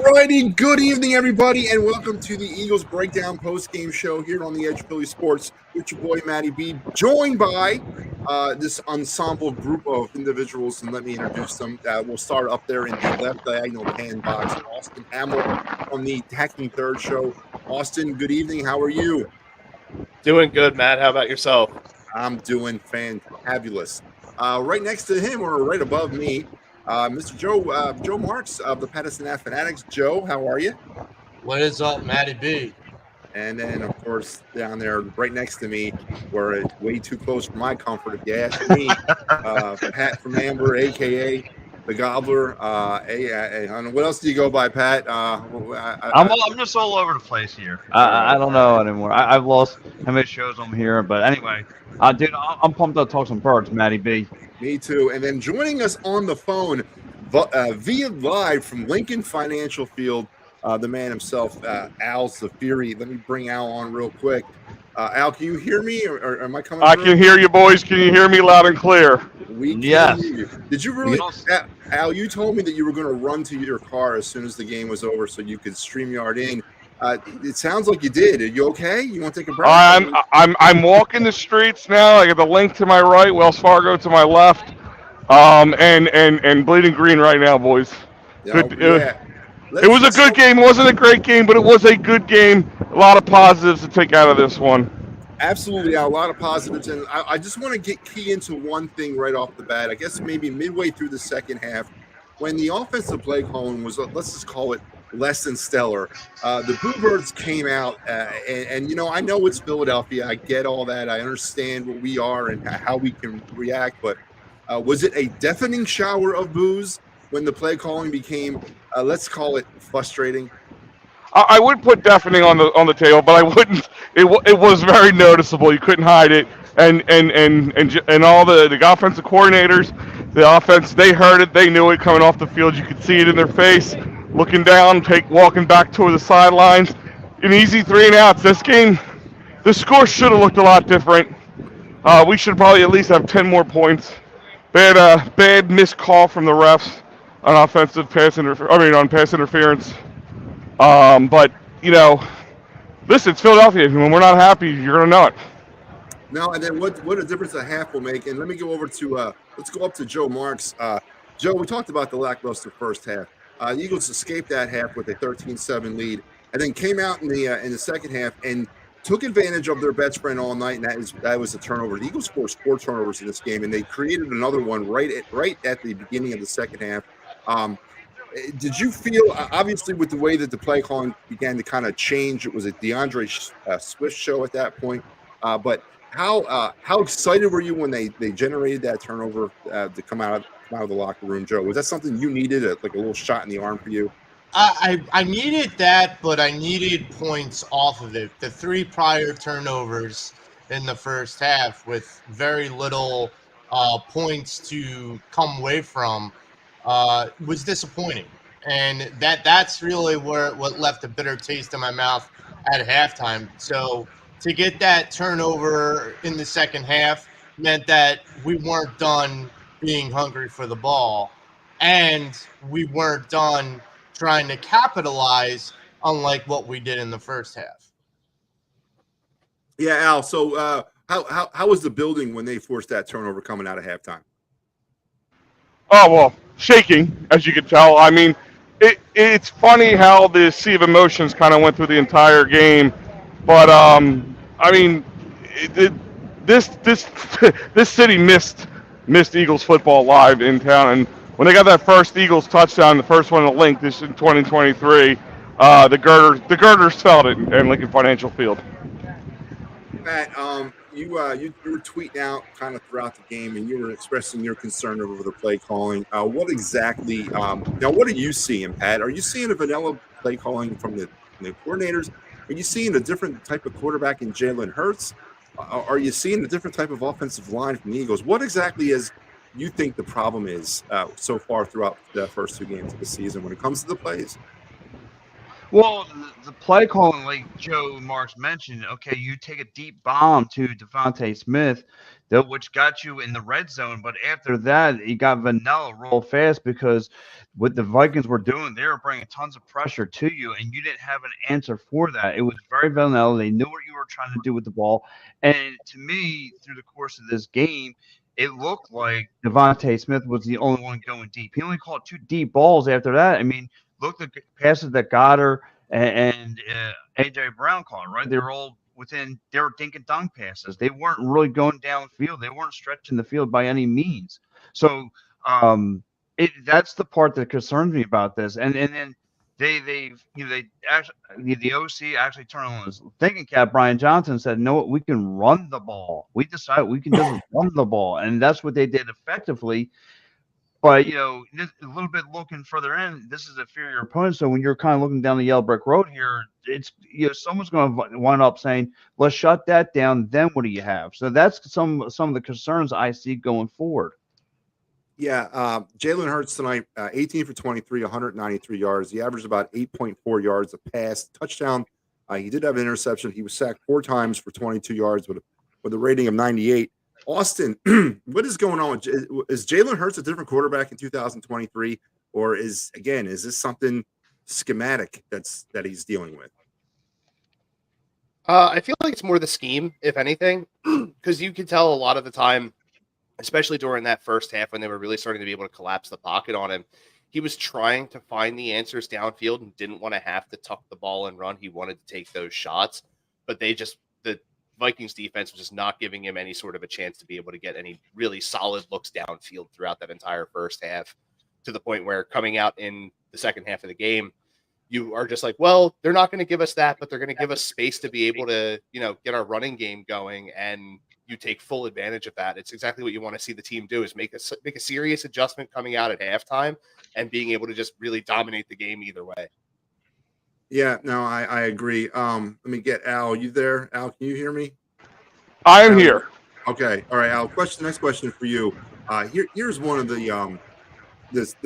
righty, good evening, everybody, and welcome to the Eagles Breakdown Postgame Show here on the Edge Philly Sports with your boy Matty B, joined by this ensemble group of individuals, and let me introduce them. We'll start up there in the left diagonal pan box, Austin Hamill on the Hacking Third Show. Austin, good evening. How are you? Doing good, Matt. How about yourself? I'm doing fantabulous. Right next to him, or right above me, Mr. Joe Marks of the Patterson Fanatics. Joe, how are you? What is up, Matty B? And then, of course, down there, right next to me, where it's way too close for my comfort, if you ask me, Pat from Amber, a.k.a. the Gobbler. I don't know. What else do you go by, Pat? I'm just all over the place here. I don't know anymore. I've lost how many shows I'm here, but anyway, dude, I'm pumped up to talk some birds, Matty B. Me too. And then joining us on the phone via live from Lincoln Financial Field, the man himself, Al Zafiri. Let me bring Al on real quick. Al, can you hear me, or am I coming? I can hear you, boys. Can you hear me loud and clear? We can Yes. hear you. Did you really, Al? You told me that you were going to run to your car as soon as the game was over, so you could StreamYard in. It sounds like you did. Are you okay? You want to take a break? I'm walking the streets now. I got the Link to my right, Wells Fargo to my left, and Bleeding Green right now, boys. Good. Yeah. It was a good game. It wasn't a great game, but it was a good game. A lot of positives to take out of this one. Absolutely, a lot of positives, and I just want to get key into one thing right off the bat. I guess maybe midway through the second half, when the offensive play calling was, let's just call it, less than stellar, the Bluebirds came out, and you know, I know it's Philadelphia. I get all that. I understand what we are and how we can react, but was it a deafening shower of boos when the play calling became, let's call it, frustrating? I would put deafening on the table, but I wouldn't. It was very noticeable. You couldn't hide it, and all the offensive coordinators, the offense, they heard it, they knew it coming off the field. You could see it in their face, looking down, walking back toward the sidelines. An easy 3 and outs. This game, the score should have looked a lot different. We should probably at least have 10 more points. Bad missed call from the refs on on pass interference. But, you know, listen, it's Philadelphia. When we're not happy, you're going to know it. No, and then what a difference a half will make. And let me go over to, let's go up to Joe Marks. Joe, we talked about the lackluster first half. The Eagles escaped that half with a 13-7 lead and then came out in the second half and took advantage of their best friend all night, and that was a turnover. The Eagles scored 4 turnovers in this game, and they created another one right at the beginning of the second half. Did you feel, obviously, with the way that the play calling began to kind of change, it was a DeAndre Swift show at that point, but how excited were you when they generated that turnover to come out of the locker room, Joe? Was that something you needed, like a little shot in the arm for you? I needed that, but I needed points off of it. The 3 prior turnovers in the first half with very little points to come away from was disappointing. And that's really what left a bitter taste in my mouth at halftime. So to get that turnover in the second half meant that we weren't done being hungry for the ball, and we weren't done trying to capitalize, unlike what we did in the first half. Yeah, Al. So how was the building when they forced that turnover coming out of halftime? Oh, well, shaking, as you can tell. I mean, it's funny how the sea of emotions kind of went through the entire game. But, I mean, this city missed Eagles football live in town. And when they got that first Eagles touchdown, the first one in the Link this in 2023, the girders felt it in Lincoln Financial Field. Matt, you were tweeting out kind of throughout the game, and you were expressing your concern over the play calling. What exactly? Now, what are you seeing, Pat? Are you seeing a vanilla play calling from the coordinators? Are you seeing a different type of quarterback in Jalen Hurts? Are you seeing a different type of offensive line from the Eagles? What exactly is you think the problem is so far throughout the first 2 games of the season when it comes to the plays? Well, the play calling, like Joe Marks mentioned, okay, you take a deep bomb to Devontae Smith, which got you in the red zone. But after that, you got vanilla real fast because what the Vikings were doing, they were bringing tons of pressure to you, and you didn't have an answer for that. It was very vanilla. They knew what you were trying to do with the ball. And to me, through the course of this game, it looked like Devontae Smith was the only one going deep. He only caught 2 deep balls after that. I mean, look at the passes that Goddard and AJ Brown caught, right? They were all they were dink and dunk passes. They weren't really going downfield. They weren't stretching the field by any means. So that's the part that concerns me about this. And then they actually the OC actually turned on his thinking cap. Brian Johnson said, "No, we can run the ball. We decided we can just run the ball," and that's what they did effectively. But, just a little bit looking further in, this is a inferior opponent. So when you're kind of looking down the yellow brick road here, it's someone's going to wind up saying, "Let's shut that down." Then what do you have? So that's some of the concerns I see going forward. Yeah, Jalen Hurts tonight, 18 for 23, 193 yards. He averaged about 8.4 yards a pass, touchdown. He did have an interception. He was sacked 4 times for 22 yards with a rating of 98. Austin, what is going on? Is Jalen Hurts a different quarterback in 2023, or is this something schematic that he's dealing with? I feel like it's more the scheme, if anything, because you can tell a lot of the time, especially during that first half when they were really starting to be able to collapse the pocket on him, he was trying to find the answers downfield and didn't want to have to tuck the ball and run. He wanted to take those shots, but the Vikings defense was just not giving him any sort of a chance to be able to get any really solid looks downfield throughout that entire first half, to the point where coming out in the second half of the game, you are just like, well, they're not going to give us that, but they're going to give us space to be able to, get our running game going, and you take full advantage of that. It's exactly what you want to see the team do, is make a serious adjustment coming out at halftime and being able to just really dominate the game either way. Yeah, no, I agree. Let me get Al. You there? Al, can you hear me? I am here. Okay. All right, Al. Next question for you. Here's one of the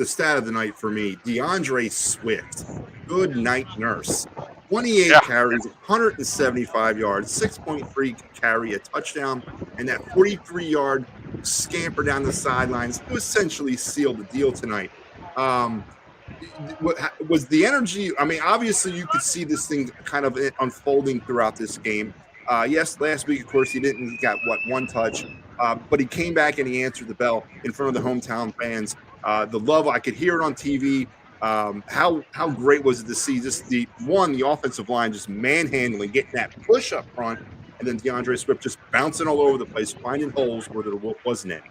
stat of the night for me. DeAndre Swift, good night nurse. 28 carries, 175 yards, 6.3 carry, a touchdown, and that 43-yard scamper down the sidelines, who essentially sealed the deal tonight. What was the energy? I mean, obviously you could see this thing kind of unfolding throughout this game. Yes, last week, of course, he got one touch, but he came back and he answered the bell in front of the hometown fans. The love, I could hear it on TV. How great was it to see the offensive line just manhandling, getting that push up front, and then DeAndre Swift just bouncing all over the place, finding holes where there wasn't any.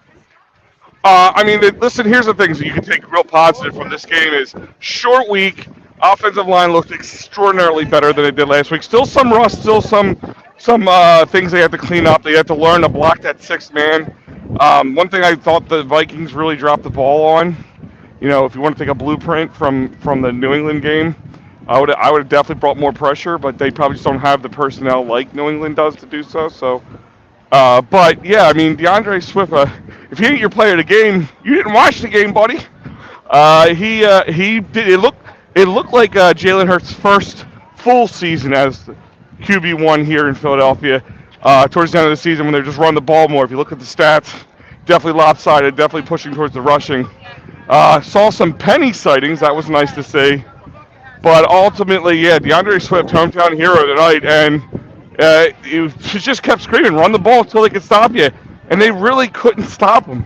Listen, here's the things that you can take real positive from this game is short week, offensive line looked extraordinarily better than it did last week. Still some rust, still some things they have to clean up. They have to learn to block that 6th man. One thing I thought the Vikings really dropped the ball on, if you want to take a blueprint from the New England game, I would have definitely brought more pressure, but they probably just don't have the personnel like New England does to do so. So, but yeah, I mean, DeAndre Swift, if he ain't your player of the game, you didn't watch the game, buddy. He did. It looked like Jalen Hurts' first full season as QB1 here in Philadelphia. Towards the end of the season, when they're just running the ball more. If you look at the stats, definitely lopsided, definitely pushing towards the rushing. Saw some penny sightings. That was nice to see. But ultimately, yeah, DeAndre Swift, hometown hero tonight, and he just kept screaming, run the ball until they could stop you. And they really couldn't stop him.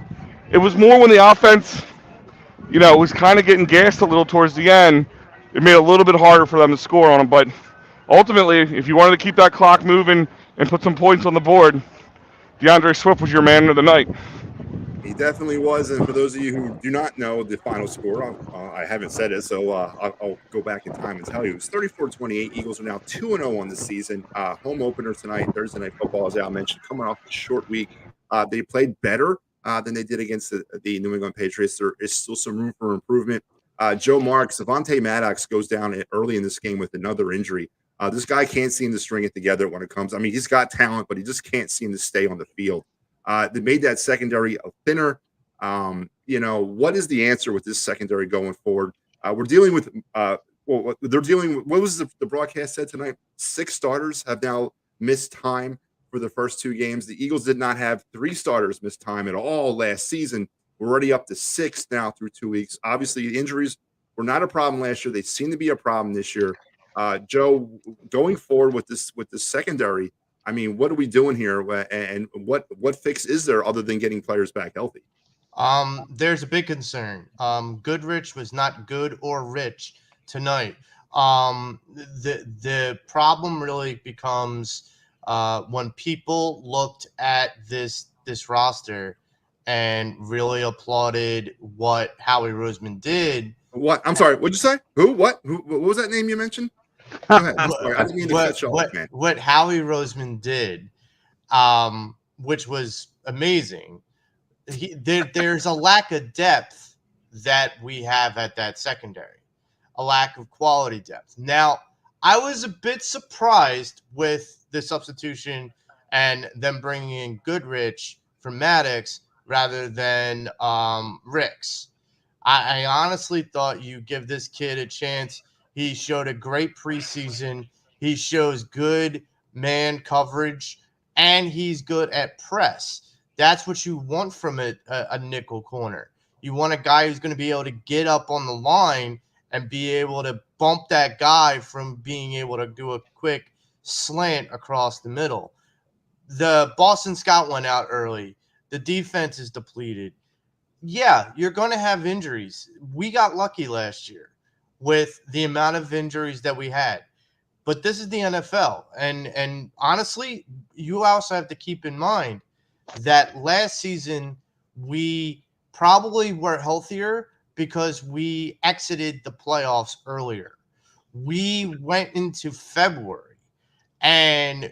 It was more when the offense, was kind of getting gassed a little towards the end. It made it a little bit harder for them to score on him. But ultimately, if you wanted to keep that clock moving and put some points on the board, DeAndre Swift was your man of the night. He definitely was. And for those of you who do not know the final score, I haven't said it, so I'll go back in time and tell you. It was 34-28. Eagles are now 2-0 on the season. Home opener tonight, Thursday Night Football, as Al mentioned, coming off a short week. They played better than they did against the New England Patriots. There is still some room for improvement. Joe Marks, Avonte Maddox goes down early in this game with another injury. This guy can't seem to string it together when it comes. I mean, he's got talent, but he just can't seem to stay on the field. They made that secondary thinner. What is the answer with this secondary going forward? We're dealing with well, they're dealing with, what was the broadcast said tonight? 6 starters have now missed time for the first 2 games. The Eagles did not have 3 starters miss time at all last season. We're already up to 6 now through 2 weeks. Obviously, the injuries were not a problem last year. They seem to be a problem this year. Joe, going forward with this secondary, I mean, what are we doing here? And what fix is there other than getting players back healthy? There's a big concern. Goodrich was not good or rich tonight. The problem really becomes when people looked at this roster and really applauded what Howie Roseman did. What? I'm sorry. What'd you say? Who? What? What was that name you mentioned? Go ahead. I'm sorry. I didn't mean to cut you off, man. What Howie Roseman did, which was amazing. There's a lack of depth that we have at that secondary, a lack of quality depth. Now, I was a bit surprised with the substitution and them bringing in Goodrich for Maddox rather than Ricks. I honestly thought you give this kid a chance. He showed a great preseason. He shows good man coverage, and he's good at press. That's what you want from a nickel corner. You want a guy who's going to be able to get up on the line and be able to bump that guy from being able to do a quick slant across the middle. The Boston Scott went out early. The defense is depleted. Yeah, you're going to have injuries. We got lucky last year with the amount of injuries that we had. But this is the NFL. And honestly, you also have to keep in mind that last season we probably were healthier because we exited the playoffs earlier. We went into February and,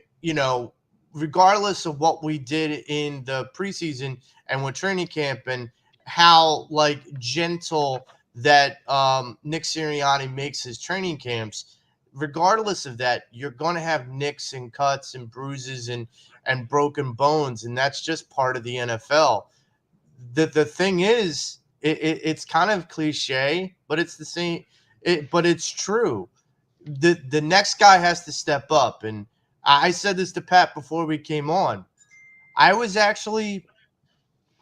regardless of what we did in the preseason and with training camp and how gentle that Nick Sirianni makes his training camps, regardless of that, you're going to have nicks and cuts and bruises and broken bones, and that's just part of the NFL. The thing is, it's kind of cliche, but it's the same. But it's true. The next guy has to step up, and I said this to Pat before we came on. I was actually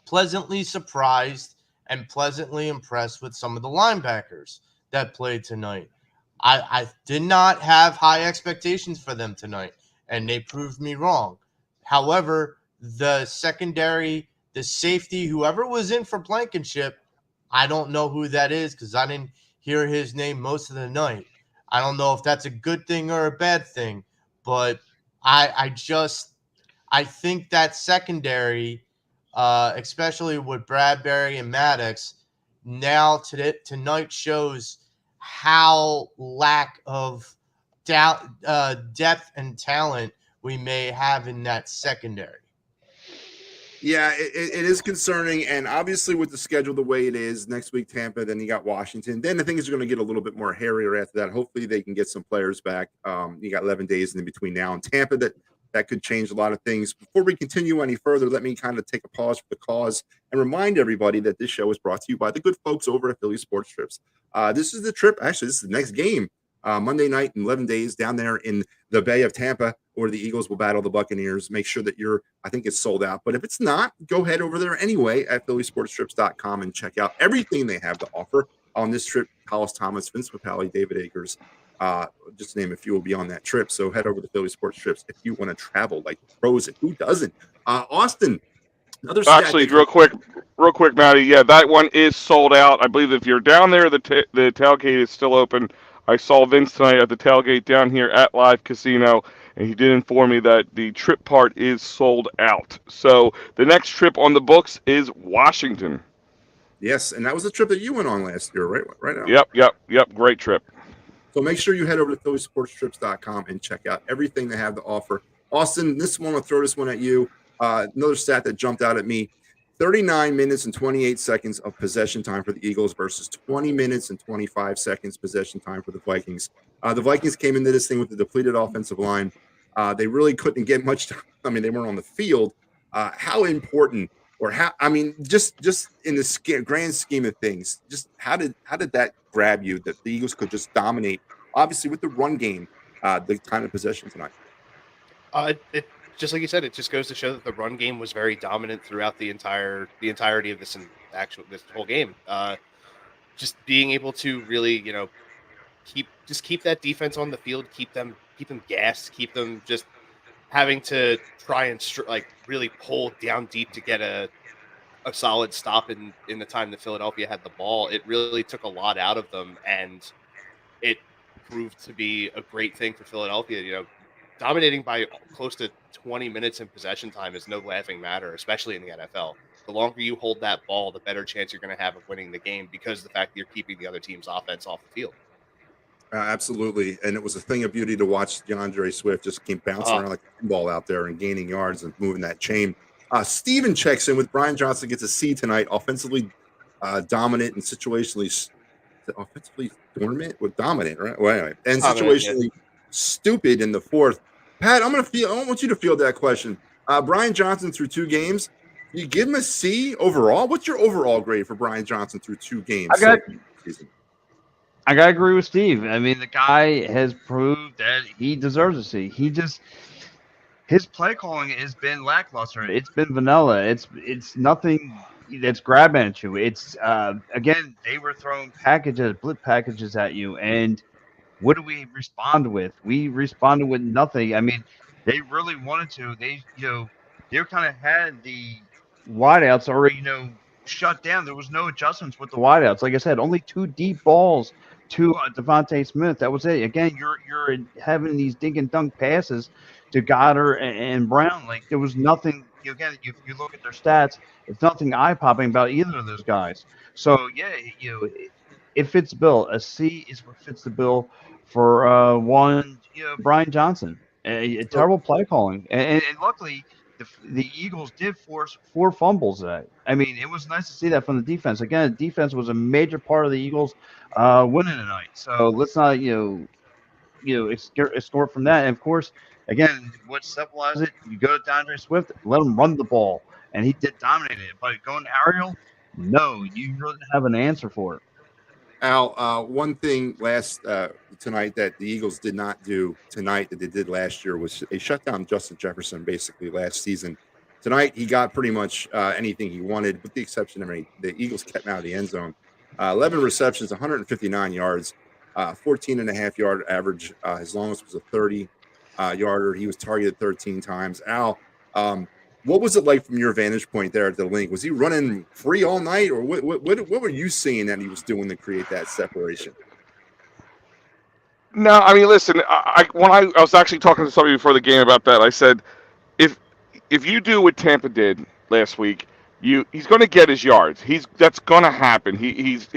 pleasantly surprised and pleasantly impressed with some of the linebackers that played tonight. I did not have high expectations for them tonight, and they proved me wrong. However, the secondary, the safety, whoever was in for Blankenship, I don't know who that is because I didn't hear his name most of the night. I don't know if that's a good thing or a bad thing, but I think that secondary, especially with Bradbury and Maddox, tonight shows how lack of depth and talent we may have in that secondary. Yeah, it is concerning, and obviously with the schedule the way it is, next week Tampa, then you got Washington. Then the things are going to get a little bit more hairier after that. Hopefully they can get some players back. You got 11 days in between now and Tampa that could change a lot of things. Before we continue any further, let me kind of take a pause for the cause and remind everybody that this show is brought to you by the good folks over at Philly Sports Trips. This is the trip. Actually, this is the next game. Monday night in 11 days down there in the Bay of Tampa, where the Eagles will battle the Buccaneers. Make sure that I think it's sold out. But if it's not, go head over there anyway at phillysportstrips.com and check out everything they have to offer on this trip. Hollis Thomas, Vince Papale, David Akers, just to name a few, will be on that trip. So head over to Philly Sports Trips if you want to travel like the pros, and who doesn't? Austin, another actually, real quick, Matty. Yeah, that one is sold out. I believe if you're down there, the tailgate is still open. I saw Vince tonight at the tailgate down here at Live Casino, and he did inform me that the trip part is sold out. So the next trip on the books is Washington. Yes, and that was the trip that you went on last year, right now. Yep. Great trip. So make sure you head over to phillysportstrips.com and check out everything they have to offer. Austin, I'll throw this one at you. Another stat that jumped out at me. 39 minutes and 28 seconds of possession time for the Eagles versus 20 minutes and 25 seconds possession time for the Vikings. The Vikings came into this thing with a depleted offensive line. They really couldn't get much time. I mean, they weren't on the field. How important or how? I mean, just in the grand scheme of things, just how did that grab you that the Eagles could just dominate, obviously with the run game, the time of possession tonight? It just like you said, it just goes to show that the run game was very dominant throughout the entirety of this whole game. Just being able to really, keep that defense on the field, keep them gassed, keep them just having to try and really pull down deep to get a solid stop in the time that Philadelphia had the ball. It really took a lot out of them, and it proved to be a great thing for Philadelphia. Dominating by close to 20 minutes in possession time is no laughing matter, especially in the NFL. The longer you hold that ball, the better chance you're going to have of winning the game because of the fact that you're keeping the other team's offense off the field. Absolutely, and it was a thing of beauty to watch DeAndre Swift just keep bouncing around like a pinball out there and gaining yards and moving that chain. Steven checks in with Brian Johnson, gets a C tonight. Offensively dominant and situationally offensively dormant with dominant, right? Well, anyway, and situationally stupid in the fourth. Pat, I want you to field that question. Brian Johnson through 2 games. You give him a C overall. What's your overall grade for Brian Johnson through 2 games? I gotta agree with Steve. I mean, the guy has proved that he deserves a C. His play calling has been lackluster. It's been vanilla. It's nothing that's grabbing at you. It's again, they were throwing blitz packages at you, and what do we respond with? We responded with nothing. I mean, they really wanted to. They kind of had the wideouts already, shut down. There was no adjustments with the wideouts. Like I said, only 2 deep balls to Devontae Smith. That was it. Again, you're having these dink and dunk passes to Goddard and Brown. Like there was nothing. Again, you look at their stats, it's nothing eye popping about either of those guys. So yeah, it fits the bill. A C is what fits the bill for Brian Johnson. A terrible play calling, and luckily the Eagles did force 4 fumbles. I mean, it was nice to see that from the defense. Again, the defense was a major part of the Eagles winning tonight. So let's not escort from that. And of course, again, what symbolizes it? You go to DeAndre Swift, let him run the ball, and he did dominate it. But going aerial, no, you really didn't have an answer for it. Al, one thing tonight that the Eagles did not do tonight that they did last year was they shut down Justin Jefferson basically last season. Tonight, he got pretty much anything he wanted, with the exception of the Eagles kept him out of the end zone. 11 receptions, 159 yards, 14.5-yard average. His longest was a 30-yarder. He was targeted 13 times. Al, what was it like from your vantage point there at the link? Was he running free all night, or what were you seeing that he was doing to create that separation? No, I mean, listen. When I was actually talking to somebody before the game about that, I said, if you do what Tampa did last week, he's going to get his yards. That's going to happen. He's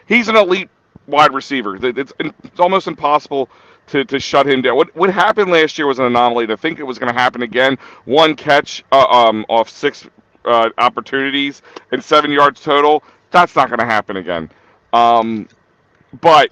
an elite wide receiver. It's almost impossible to shut him down. What happened last year was an anomaly. To think it was going to happen again. 1 catch off 6 opportunities and 7 yards total. That's not going to happen again. But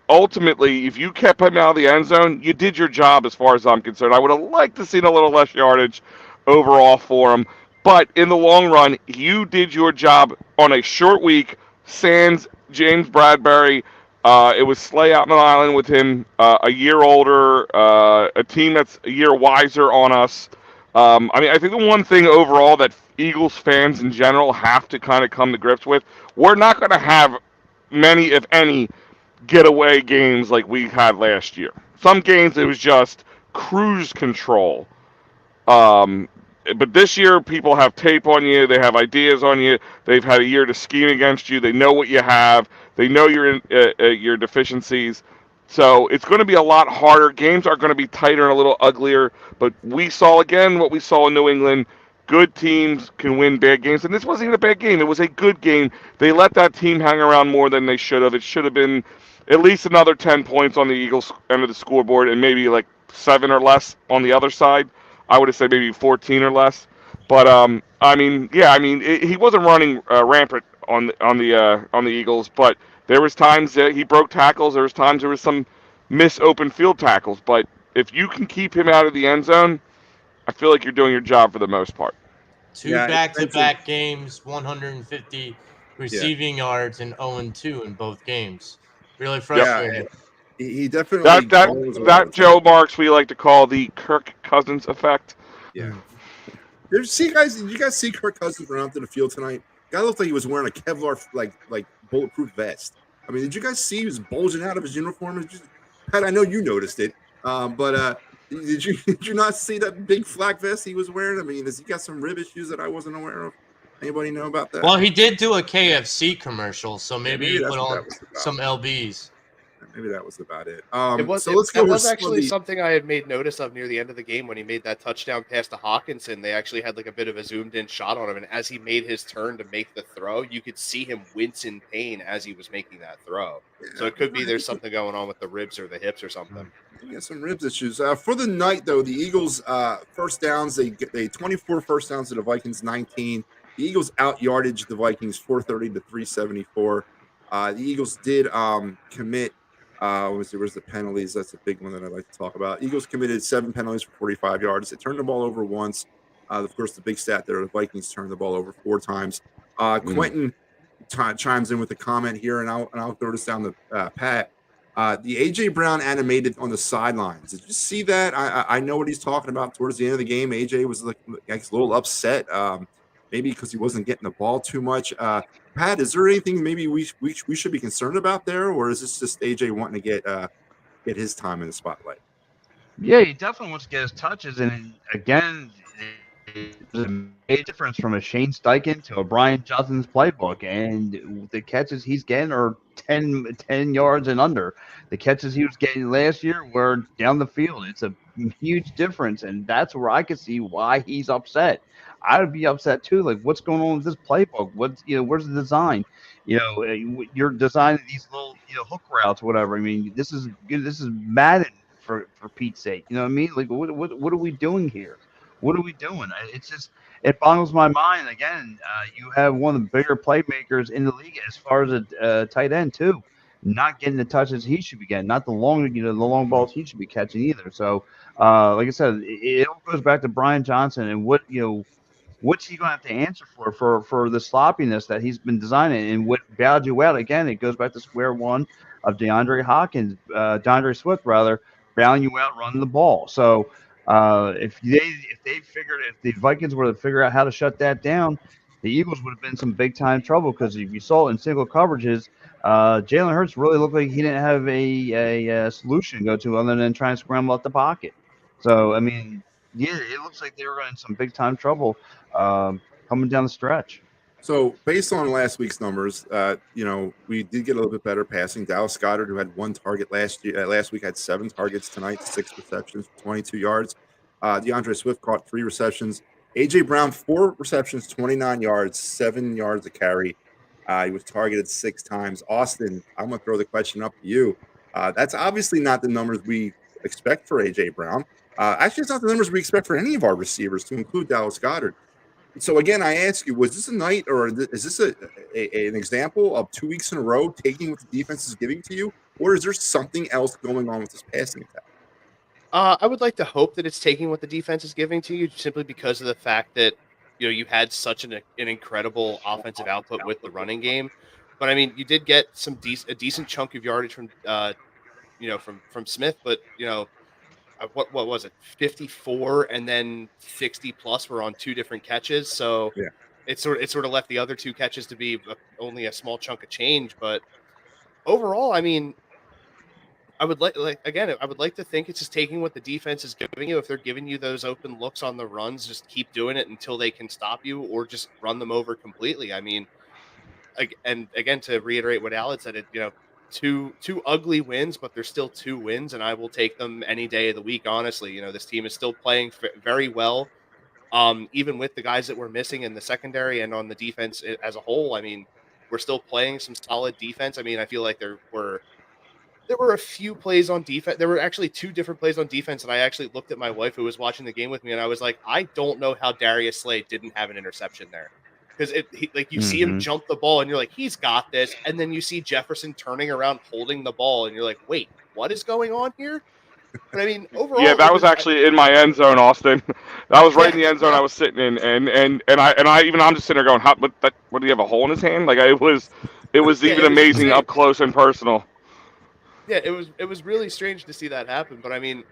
ultimately, if you kept him out of the end zone, you did your job as far as I'm concerned. I would have liked to seen a little less yardage overall for him. But in the long run, you did your job on a short week. Sans James Bradbury. It was Slay out on the island with him, a year older, a team that's a year wiser on us. I mean, I think the one thing overall that Eagles fans in general have to kind of come to grips with, we're not going to have many, if any, getaway games like we had last year. Some games it was just cruise control. But this year, people have tape on you. They have ideas on you. They've had a year to scheme against you. They know what you have. They know your deficiencies. So it's going to be a lot harder. Games are going to be tighter and a little uglier. But we saw, again, what we saw in New England. Good teams can win bad games. And this wasn't even a bad game. It was a good game. They let that team hang around more than they should have. It should have been at least another 10 points on the Eagles' end of the scoreboard and maybe like 7 or less on the other side. I would have said maybe 14 or less. But I mean, yeah, I mean, he wasn't running rampant on the Eagles, but there was times that he broke tackles. There was times there was some missed open field tackles. But if you can keep him out of the end zone, I feel like you're doing your job for the most part. Two Yeah, back-to-back games, 150 receiving yards, and 0-2 in both games. Really yeah, frustrating. he definitely That that goes a lot that of time. Joe Marks we like to call the Kirk Cousins effect. Yeah. Did you guys see Kirk Cousins run out to the field tonight? Guy looked like he was wearing a Kevlar like bulletproof vest. I mean, did you guys see he was bulging out of his uniform? Pat, I know you noticed it, but did you not see that big flak vest he was wearing? I mean, has he got some rib issues that I wasn't aware of? Anybody know about that? Well, he did do a KFC commercial, so Yeah, maybe maybe he put that's what on that was about. some LBs. Maybe that was about it. It was So let's go that over was some of actually the. something I had made notice of near the end of the game when he made that touchdown pass to Hawkinson. They actually had like a bit of a zoomed in shot on him, and as he made his turn to make the throw, you could see him wince in pain as he was making that throw. So it could be there's something going on with the ribs or the hips or something. Yeah, some ribs issues. For the night, though, the Eagles first downs, they 24 first downs to the Vikings 19. The Eagles out yardage the Vikings 430 to 374. The Eagles did commit. Where's the penalties? That's a big one that I like to talk about. Eagles committed 7 penalties for 45 yards. They turned the ball over once. Of course, the big stat there: the Vikings turned the ball over 4 times. Quentin chimes in with a comment here, and I'll throw this down to Pat. The AJ Brown animated on the sidelines. Did you see that? I know what he's talking about. Towards the end of the game, AJ was like a little upset, maybe because he wasn't getting the ball too much. Pat, is there anything maybe we should be concerned about there, or is this just AJ wanting to get his time in the spotlight? Yeah, he definitely wants to get his touches, and again, there's a major difference from a Shane Steichen to a Brian Johnson's playbook, and the catches he's getting are 10 yards and under. The catches he was getting last year were down the field. It's a huge difference, and that's where I can see why he's upset. I would be upset too. Like, what's going on with this playbook? Where's the design? You're designing these little, hook routes, whatever. I mean, this is good. This is Madden for Pete's sake. You know what I mean? Like, what are we doing here? What are we doing? It's just, it boggles my mind. Again, you have one of the bigger playmakers in the league as far as a tight end too, not getting the touches he should be getting, not the long balls he should be catching either. So, like I said, it all goes back to Brian Johnson and what's he going to have to answer for the sloppiness that he's been designing, and what bailed you out again? It goes back to square one of DeAndre Swift rather, bailing you out running the ball. So if the Vikings were to figure out how to shut that down, the Eagles would have been some big time trouble, because if you saw it in single coverages, Jalen Hurts really looked like he didn't have a solution to go to other than trying to scramble out the pocket. So I mean, yeah, it looks like they were in some big time trouble coming down the stretch. So based on last week's numbers, we did get a little bit better passing. Dallas Goedert, who had 1 target last week, had 7 targets tonight, 6 receptions, 22 yards. DeAndre Swift caught 3 receptions. AJ Brown, 4 receptions, 29 yards, 7 yards a carry. He was targeted 6 times. Austin, I'm going to throw the question up to you. That's obviously not the numbers we expect for AJ Brown. Actually, it's not the numbers we expect for any of our receivers, to include Dallas Goedert. So again, I ask you: was this a night, or is this an example of 2 weeks in a row taking what the defense is giving to you, or is there something else going on with this passing attack? I would like to hope that it's taking what the defense is giving to you, simply because of the fact that you had such an incredible offensive output with the running game. But I mean, you did get a decent chunk of yardage from from Smith, but what was it, 54 and then 60 plus were on 2 different catches. So Yeah. it sort of left the other 2 catches to be only a small chunk of change. But overall, I mean, I would I would like to think it's just taking what the defense is giving you. If they're giving you those open looks on the runs, just keep doing it until they can stop you, or just run them over completely. I mean, and again, to reiterate what Alex said, two ugly wins, but they're still 2 wins, and I will take them any day of the week. Honestly, this team is still playing very well, even with the guys that we're missing in the secondary and on the defense as a whole. I mean, we're still playing some solid defense. I mean, I feel like there were a few plays on defense. There were actually 2 different plays on defense, and I actually looked at my wife who was watching the game with me, and I was like, I don't know how Darius Slade didn't have an interception there. Because you see him jump the ball, and you're like, he's got this. And then you see Jefferson turning around holding the ball, and you're like, wait, what is going on here? But I mean, Yeah, overall, that was actually in my end zone, Austin. That was right yeah, in the end zone I was sitting in, I'm just sitting there going, what did he have a hole in his hand? Like it was yeah, even it was amazing insane. up close and personal. Yeah, it was really strange to see that happen. But I mean,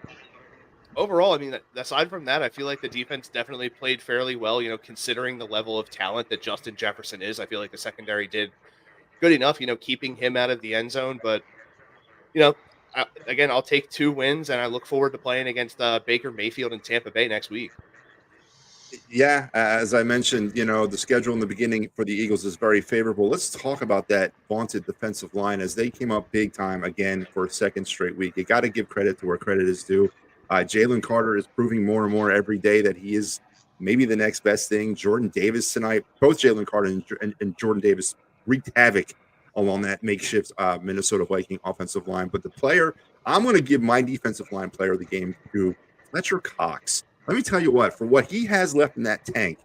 overall, I mean, aside from that, I feel like the defense definitely played fairly well. Considering the level of talent that Justin Jefferson is, I feel like the secondary did good enough. Keeping him out of the end zone. But you know, again, I'll take 2 wins, and I look forward to playing against Baker Mayfield in Tampa Bay next week. Yeah, as I mentioned, the schedule in the beginning for the Eagles is very favorable. Let's talk about that vaunted defensive line as they came up big time again for a second straight week. You got to give credit to where credit is due. Jalen Carter is proving more and more every day that he is maybe the next best thing. Jordan Davis tonight, both Jalen Carter and Jordan Davis wreaked havoc along that makeshift Minnesota Viking offensive line. But the player, I'm going to give my defensive line player of the game to Fletcher Cox. Let me tell you what, for what he has left in that tank,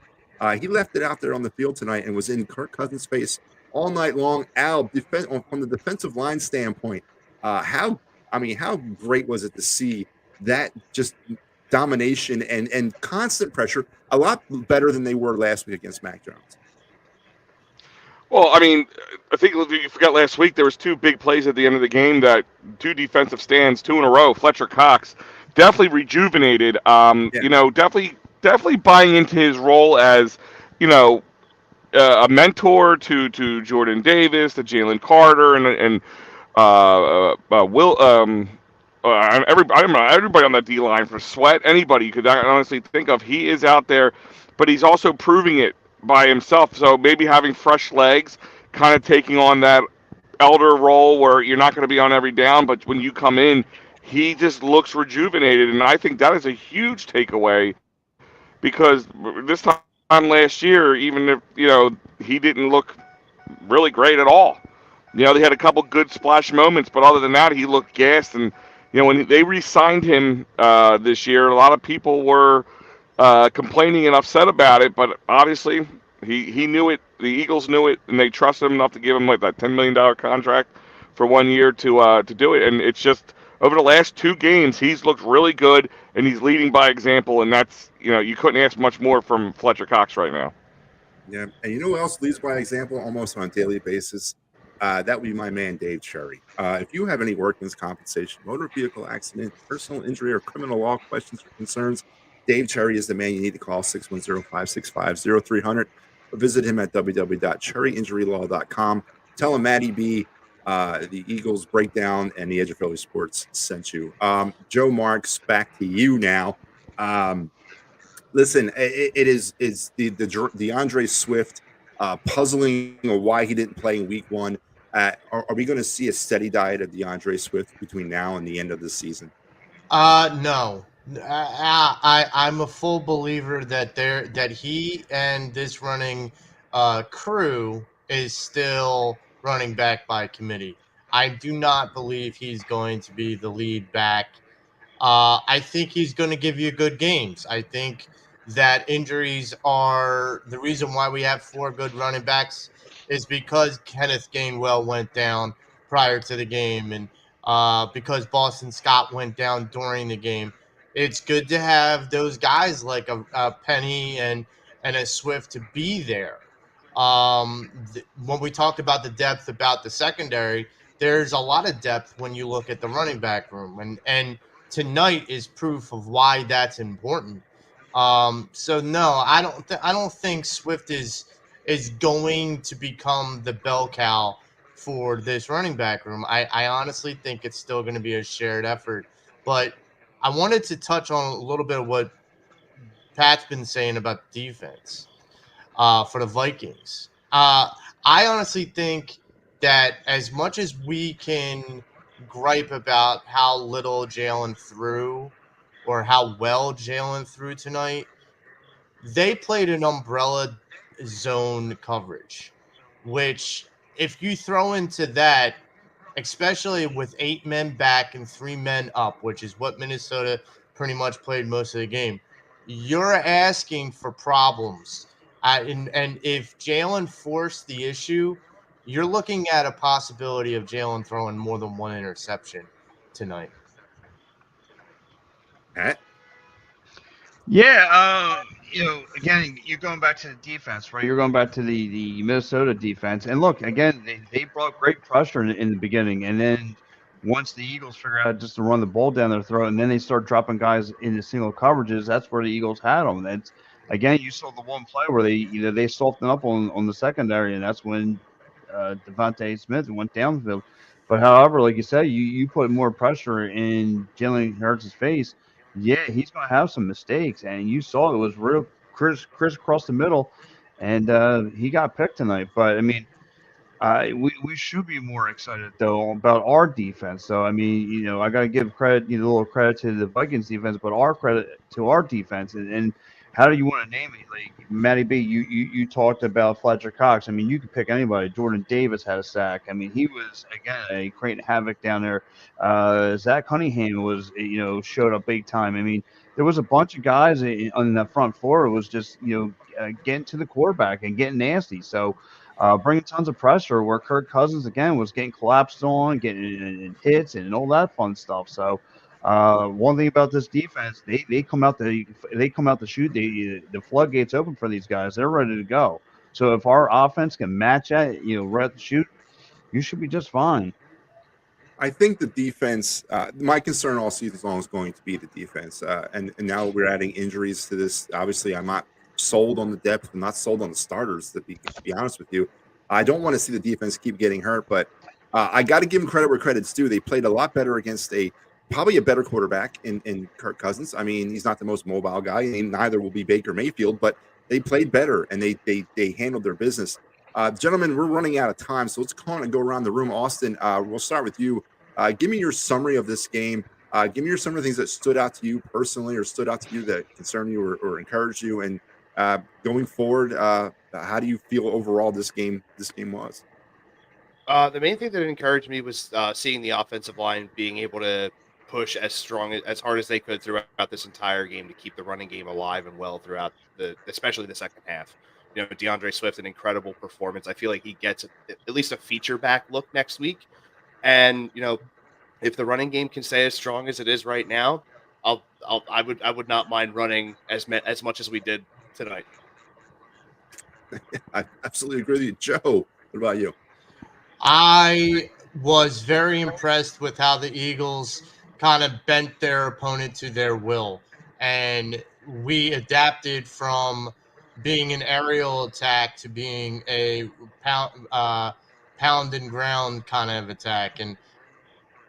he left it out there on the field tonight and was in Kirk Cousins' face all night long. From the defensive line standpoint, how great was it to see that just domination and constant pressure, a lot better than they were last week against Mac Jones. Well, I mean, I think you forgot last week there was two big plays at the end of the game that two defensive stands, two in a row. Fletcher Cox definitely rejuvenated. Yeah. Definitely buying into his role as, you know, a mentor to Jordan Davis, to Jalen Carter, and Will. Everybody on that D line for Sweat, anybody you could honestly think of, he is out there, but he's also proving it by himself. So maybe having fresh legs, kind of taking on that elder role where you're not going to be on every down, but when you come in, he just looks rejuvenated, and I think that is a huge takeaway because this time last year, even if he didn't look really great at all. They had a couple good splash moments, but other than that, he looked gassed. And when they re-signed him this year, a lot of people were complaining and upset about it. But obviously, he knew it. The Eagles knew it, and they trusted him enough to give him like that $10 million contract for 1 year to do it. And it's just over the last 2 games, he's looked really good, and he's leading by example. And that's you couldn't ask much more from Fletcher Cox right now. Yeah, and you know who else leads by example almost on a daily basis? That would be my man, Dave Cherry. If you have any workman's compensation, motor vehicle accident, personal injury, or criminal law questions or concerns, Dave Cherry is the man you need to call, 610-565-0300. Or visit him at www.cherryinjurylaw.com. Tell him Matty B, the Eagles breakdown, and the Edge of Philly Sports sent you. Joe Marks, back to you now. Listen, it is the DeAndre Swift puzzling or why he didn't play in week one. Are we going to see a steady diet of DeAndre Swift between now and the end of the season? No. I'm a full believer that he and this running crew is still running back by committee. I do not believe he's going to be the lead back. I think he's going to give you good games. I think that injuries are the reason why we have 4 good running backs is because Kenneth Gainwell went down prior to the game and because Boston Scott went down during the game. It's good to have those guys like a Penny and a Swift to be there. When we talked about the depth about the secondary, there's a lot of depth when you look at the running back room, and tonight is proof of why that's important. So no, I don't think Swift is going to become the bell cow for this running back room. I honestly think it's still going to be a shared effort. But I wanted to touch on a little bit of what Pat's been saying about defense for the Vikings. I honestly think that as much as we can gripe about how little Jalen threw or how well Jalen threw tonight, they played an umbrella zone coverage, which if you throw into that, especially with 8 men back and 3 men up, which is what Minnesota pretty much played most of the game, you're asking for problems. And if Jalen forced the issue, you're looking at a possibility of Jalen throwing more than 1 interception tonight. Pat? Yeah, again, you're going back to the defense, right? You're going back to the Minnesota defense. And look, again, they brought great pressure in the beginning. And then once the Eagles figure out just to run the ball down their throat, and then they start dropping guys into single coverages, that's where the Eagles had them. That's, again, you saw the one play where they softened up on the secondary, and that's when Devontae Smith went downfield. But however, like you said, you put more pressure in Jalen Hurts' face. Yeah, he's going to have some mistakes, and you saw it was real criss across the middle, and he got picked tonight. But I mean, we should be more excited though about our defense. So I mean, I got to give credit, a little credit to the Vikings defense, but our credit to our defense. And how do you want to name it? Like Matty B, you talked about Fletcher Cox. I mean, you could pick anybody. Jordan Davis had a sack. I mean, he was again creating havoc down there. Zach Cunningham was showed up big time. I mean, there was a bunch of guys on that front four. It was just getting to the quarterback and getting nasty. So bringing tons of pressure where Kirk Cousins again was getting collapsed on, getting in hits and all that fun stuff. So one thing about this defense, they come out to shoot, the floodgates open for these guys. They're ready to go. So if our offense can match that, right at the shoot, you should be just fine. I think the defense, my concern all season long is going to be the defense. And now we're adding injuries to this. Obviously, I'm not sold on the depth. I'm not sold on the starters, to be honest with you. I don't want to see the defense keep getting hurt, but I got to give them credit where credit's due. They played a lot better against probably a better quarterback in Kirk Cousins. I mean, he's not the most mobile guy, and neither will be Baker Mayfield, but they played better, and they handled their business. Gentlemen, we're running out of time, so let's kind of go around the room. Austin, we'll start with you. Give me your summary of this game. Give me your summary of things that stood out to you personally or stood out to you that concerned you or encouraged you. And going forward, how do you feel overall this game was? The main thing that encouraged me was seeing the offensive line being able to push as hard as they could throughout this entire game to keep the running game alive and well throughout especially the second half. DeAndre Swift, an incredible performance. I feel like he gets at least a feature back look next week. And if the running game can stay as strong as it is right now, I would not mind running as much as we did tonight. I absolutely agree with you, Joe. What about you? I was very impressed with how the Eagles kind of bent their opponent to their will, and we adapted from being an aerial attack to being a pound and ground kind of attack. And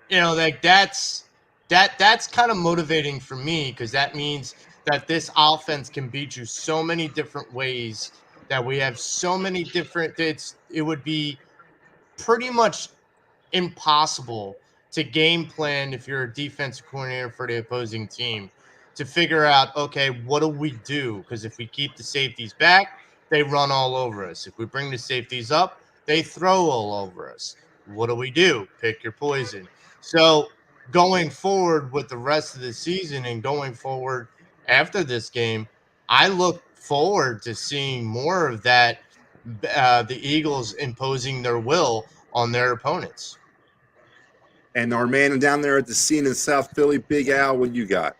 like that's kind of motivating for me, because that means that this offense can beat you so many different ways, that we have so many different it would be pretty much impossible to game plan if you're a defensive coordinator for the opposing team, to figure out, okay, what do we do? Because if we keep the safeties back, they run all over us. If we bring the safeties up, they throw all over us. What do we do? Pick your poison. So going forward with the rest of the season and going forward after this game, I look forward to seeing more of that, the Eagles imposing their will on their opponents. And our man down there at the scene in South Philly, Big Al, what you got?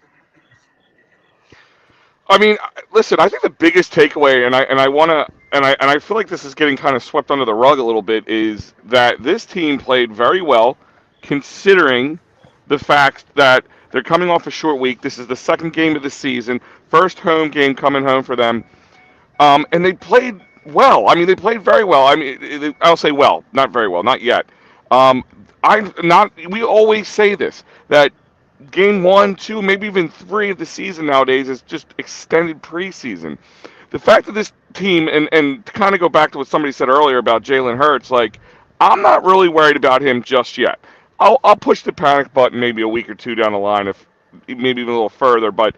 I mean, listen. I think the biggest takeaway, and I feel like this is getting kind of swept under the rug a little bit, is that this team played very well, considering the fact that they're coming off a short week. This is the second game of the season, first home game coming home for them, and they played well. I mean, they played very well. I mean, I'll say well, not very well, not yet. We always say this, that game 1, 2, maybe even 3 of the season nowadays is just extended preseason. The fact that this team, and to kind of go back to what somebody said earlier about Jalen Hurts, like, I'm not really worried about him just yet. I'll push the panic button maybe a week or two down the line, if maybe even a little further. But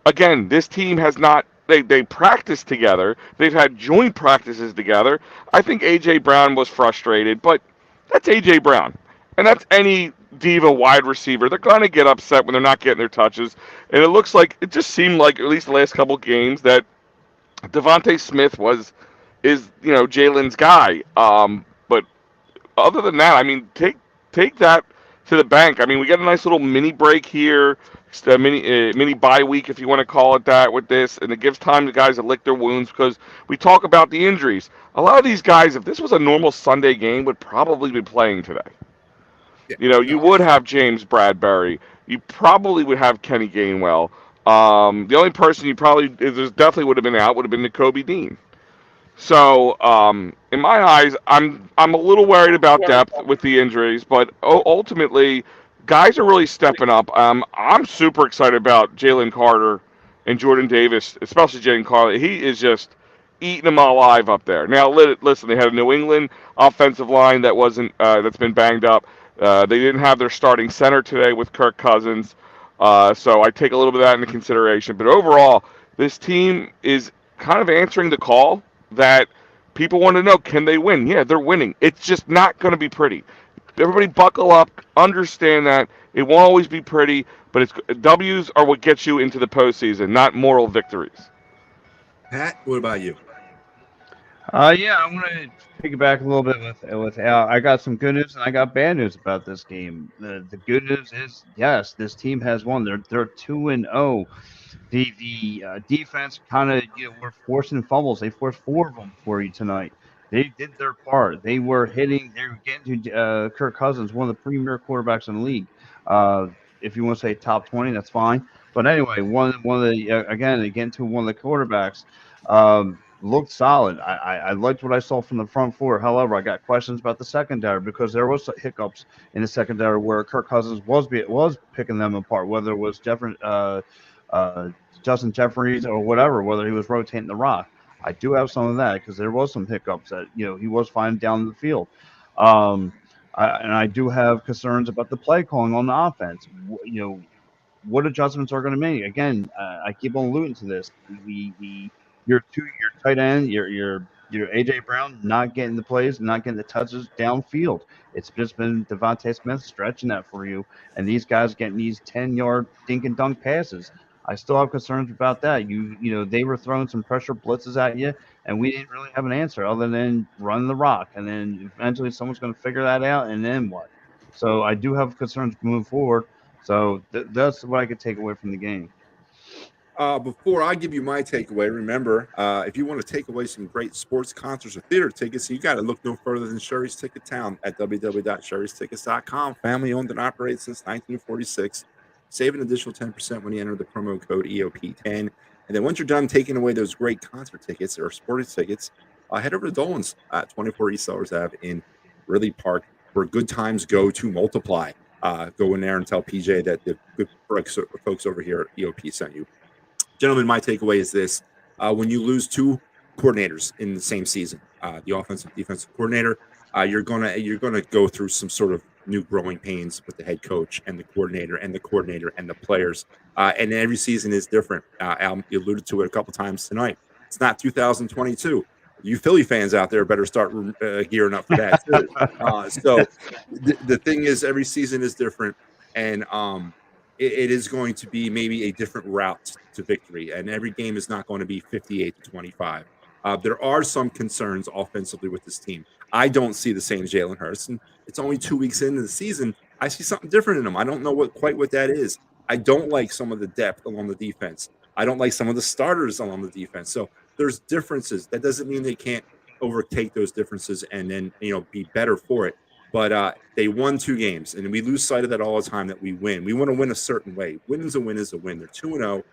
again, this team has not. They practice together. They've had joint practices together. I think A.J. Brown was frustrated, but that's A.J. Brown. And that's any diva wide receiver. They're going to get upset when they're not getting their touches. And it just seemed like, at least the last couple games, that Devontae Smith is Jalen's guy. But other than that, I mean, take that to the bank. I mean, we got a nice little mini break here mini bye week, if you want to call it that, with this, and it gives time to guys to lick their wounds because we talk about the injuries. A lot of these guys, if this was a normal Sunday game, would probably be playing today. Yeah. You No, would have James Bradbury. You probably would have Kenny Gainwell. The only person you probably definitely would have been out would have been Nakobe Dean. So, in my eyes, I'm a little worried about depth with the injuries, but ultimately, guys are really stepping up. I'm super excited about Jalen Carter and Jordan Davis, especially Jalen Carter. He is just eating them alive up there. Now, listen, they had a New England offensive line that wasn't that's been banged up. They didn't have their starting center today with Kirk Cousins, so I take a little bit of that into consideration. But overall, this team is kind of answering the call that people want to know, can they win? Yeah, they're winning. It's just not going to be pretty. Everybody buckle up, understand that it won't always be pretty, but W's are what gets you into the postseason, not moral victories. Pat, what about you? Yeah, I want to piggyback a little bit with Al. I got some good news and I got bad news about this game. The good news is, yes, this team has won. They're 2-0. The defense kind of were forcing fumbles. They forced 4 of them for you tonight. They did their part. They were hitting. They were getting to Kirk Cousins, one of the premier quarterbacks in the league. If you want to say top 20, that's fine. But anyway, one of the again, getting to one of the quarterbacks. Looked solid. I liked what I saw from the front four. However, I got questions about the secondary because there was hiccups in the secondary where Kirk Cousins was picking them apart, whether it was uh, Justin Jeffries or whatever, whether he was rotating the rock. I do have some of that because there was some hiccups that he was finding down the field. And I do have concerns about the play calling on the offense. What adjustments are going to make? Again, I keep on alluding to this. Your tight end, your AJ Brown not getting the plays, not getting the touches downfield. It's just been Devontae Smith stretching that for you, and these guys getting these 10-yard dink and dunk passes. I still have concerns about that. They were throwing some pressure blitzes at you, and we didn't really have an answer other than run the rock. And then eventually someone's going to figure that out, and then what? So I do have concerns moving forward. So that's what I could take away from the game. Before I give you my takeaway, remember, if you want to take away some great sports, concerts, or theater tickets, you got to look no further than Sherry's Ticket Town at www.sherrystickets.com. Family owned and operated since 1946. Save an additional 10% when you enter the promo code EOP10. And then once you're done taking away those great concert tickets or sporting tickets, head over to Dolan's at 24 East Sellers Ave in Ridley Park, where good times go to multiply. Go in there and tell PJ that the good folks over here at EOP sent you. Gentlemen, my takeaway is this: when you lose 2 coordinators in the same season, the offensive defensive coordinator, you're gonna go through some sort of new growing pains with the head coach and the coordinator and the players. And every season is different. Al, you alluded to it a couple times tonight. It's not 2022. You Philly fans out there better start gearing up for that too. So the thing is, every season is different, and it is going to be maybe a different route to victory, and every game is not going to be 58-25. There are some concerns offensively with this team. I don't see the same Jalen Hurts, and it's only 2 weeks into the season. I see something different in him. I don't know quite what that is. I don't like some of the depth along the defense. I don't like some of the starters along the defense. So there's differences. That doesn't mean they can't overtake those differences and then be better for it. But they won 2 games, and we lose sight of that all the time. That we win. We want to win a certain way. Win is a win is a win. They're 2-0,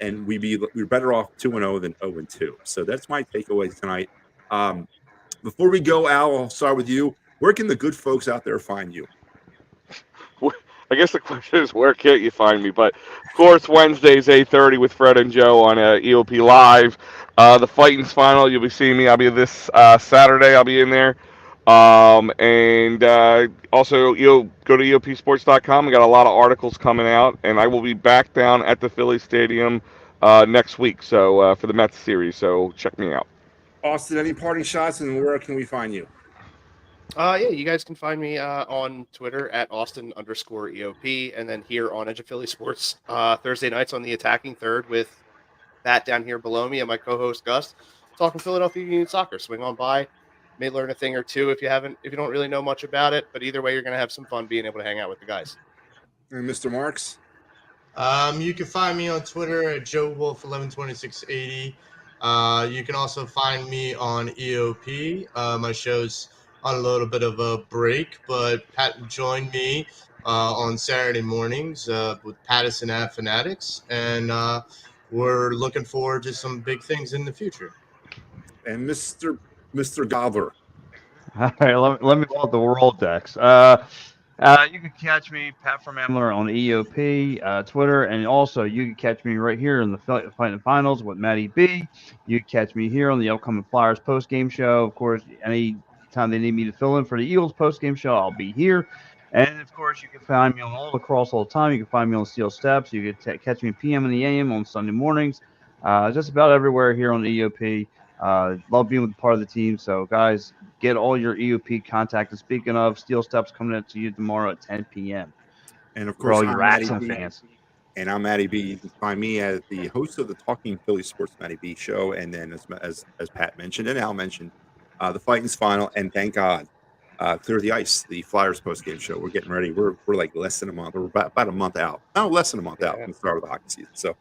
and we're better off 2-0 than 0-2. So that's my takeaway tonight. Before we go, Al, I'll start with you. Where can the good folks out there find you? I guess the question is, where can't you find me? But of course, Wednesdays 8:30 with Fred and Joe on EOP Live. The Fightings final, you'll be seeing me. I'll be this Saturday. I'll be in there. And also, you'll go to EOPsports.com. We got a lot of articles coming out, and I will be back down at the Philly Stadium next week. So for the Mets series. So check me out. Austin, any parting shots, and where can we find you? Yeah, you guys can find me on Twitter at Austin_EOP, and then here on Edge of Philly Sports Thursday nights on the Attacking Third with Pat down here below me and my co-host Gus, talking Philadelphia Union soccer. Swing on by, may learn a thing or two if you don't really know much about it. But either way, you're going to have some fun being able to hang out with the guys. And Mr. Marks. You can find me on Twitter at JoeWolf112680. You can also find me on EOP. My show's on a little bit of a break, but Pat joined me on Saturday mornings with Pattison at Fanatics, and we're looking forward to some big things in the future. And Mr. Gobbler. All right, let me pull up the Rolodex. You can catch me, Pat from Amler, on EOP, Twitter, and also you can catch me right here in the Fighting Finals with Matty B. You can catch me here on the upcoming Flyers post-game show. Of course, any time they need me to fill in for the Eagles post-game show, I'll be here. And of course, you can find me on all the time. You can find me on Steel Steps. You can catch me PM and the AM on Sunday mornings. Just about everywhere here on the EOP. Love being with part of the team. So, guys, get all your EOP contact. And speaking of, Steel Steps coming out to you tomorrow at 10 p.m. And of for course, all I'm your Matty Axon B. fans. And I'm Matty B. You can find me as the host of the Talking Philly Sports Matty B show. And then, as Pat mentioned and Al mentioned, the Vikings final. And thank God, clear the ice, the Flyers postgame show. We're getting ready. We're like less than a month. We're about a month out. No, less than a month out from the start of the hockey season. So,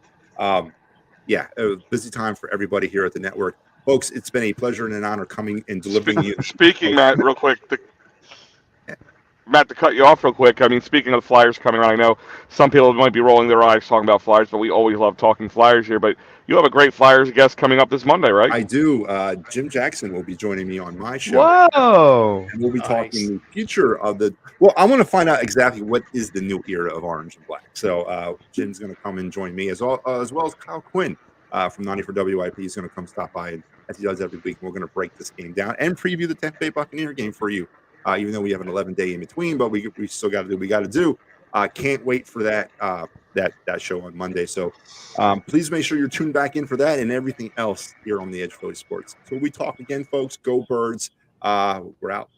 yeah, it was a busy time for everybody here at the network. Folks, it's been a pleasure and an honor coming and delivering you. Speaking, Matt, real quick. Matt, to cut you off real quick, I mean, speaking of the Flyers coming around, I know some people might be rolling their eyes talking about Flyers, but we always love talking Flyers here. But you have a great Flyers guest coming up this Monday, right? I do. Jim Jackson will be joining me on my show. Whoa! And we'll be Nice. talking the future of the. Well, I want to find out exactly what is the new era of orange and black. So Jim's going to come and join me as well as Kyle Quinn from 94 WIP is going to come stop by, and as he does every week. We're going to break this game down and preview the Tampa Bay Buccaneer game for you. Even though we have an 11-day in between, but we still got to do what we got to do. Can't wait for that show on Monday. So please make sure you're tuned back in for that and everything else here on the Edge Philly Sports. So we talk again, folks. Go Birds. We're out.